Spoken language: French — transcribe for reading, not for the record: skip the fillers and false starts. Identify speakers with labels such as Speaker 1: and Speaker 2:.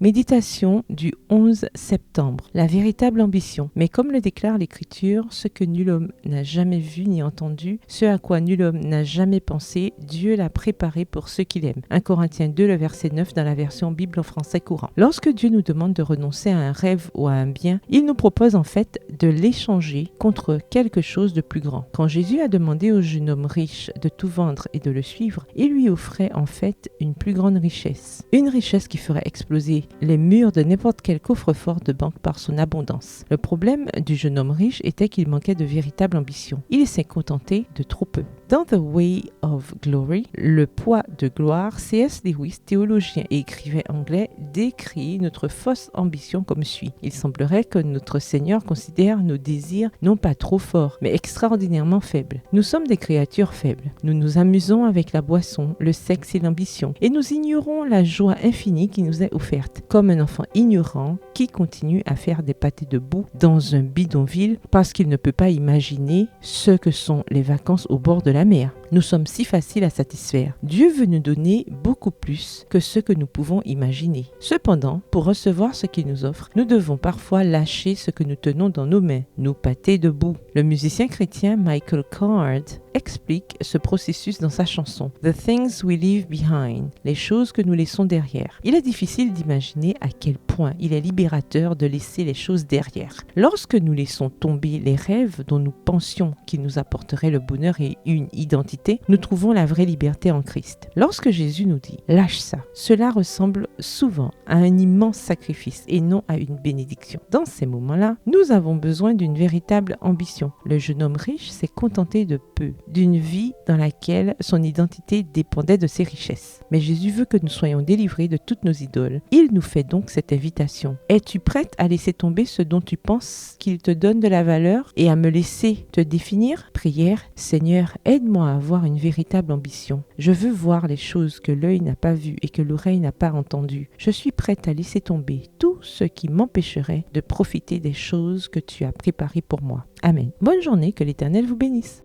Speaker 1: Méditation du 11 septembre. La véritable ambition. Mais comme le déclare l'Écriture, ce que nul homme n'a jamais vu ni entendu, ce à quoi nul homme n'a jamais pensé, Dieu l'a préparé pour ceux qu'il aime. 1 Corinthiens 2, le verset 9 dans la version Bible en français courant. Lorsque Dieu nous demande de renoncer à un rêve ou à un bien, il nous propose en fait de l'échanger contre quelque chose de plus grand. Quand Jésus a demandé au jeune homme riche de tout vendre et de le suivre, il lui offrait en fait une plus grande richesse. Une richesse qui ferait exploser les murs de n'importe quel coffre-fort de banque par son abondance. Le problème du jeune homme riche était qu'il manquait de véritable ambition. Il s'est contenté de trop peu. Dans The Way of Glory, le poids de gloire, C.S. Lewis, théologien et écrivain anglais, décrit notre fausse ambition comme suit. Il semblerait que notre Seigneur considère nos désirs non pas trop forts, mais extraordinairement faibles. Nous sommes des créatures faibles. Nous nous amusons avec la boisson, le sexe et l'ambition, et nous ignorons la joie infinie qui nous est offerte, comme un enfant ignorant qui continue à faire des pâtés de boue dans un bidonville parce qu'il ne peut pas imaginer ce que sont les vacances au bord de la mer. Nous sommes si faciles à satisfaire. Dieu veut nous donner beaucoup plus que ce que nous pouvons imaginer. Cependant, pour recevoir ce qu'il nous offre, nous devons parfois lâcher ce que nous tenons dans nos mains, nos pâtés de boue. Le musicien chrétien Michael Card explique ce processus dans sa chanson The Things We Leave Behind, les choses que nous laissons derrière. Il est difficile d'imaginer à quel point il est libérateur de laisser les choses derrière. Lorsque nous laissons tomber les rêves dont nous pensions qu'ils nous apporteraient le bonheur et une identité, nous trouvons la vraie liberté en Christ. Lorsque Jésus nous dit « lâche ça », cela ressemble souvent à un immense sacrifice et non à une bénédiction. Dans ces moments-là, nous avons besoin d'une véritable ambition. Le jeune homme riche s'est contenté de peu, d'une vie dans laquelle son identité dépendait de ses richesses. Mais Jésus veut que nous soyons délivrés de toutes nos idoles. Il nous fait donc cette invitation. Es-tu prête à laisser tomber ce dont tu penses qu'il te donne de la valeur et à me laisser te définir? Prière, Seigneur, aide-moi à avoir une véritable ambition. Je veux voir les choses que l'œil n'a pas vues et que l'oreille n'a pas entendues. Je suis prête à laisser tomber tout ce qui m'empêcherait de profiter des choses que tu as préparées pour moi. Amen. Bonne journée, que l'Éternel vous bénisse.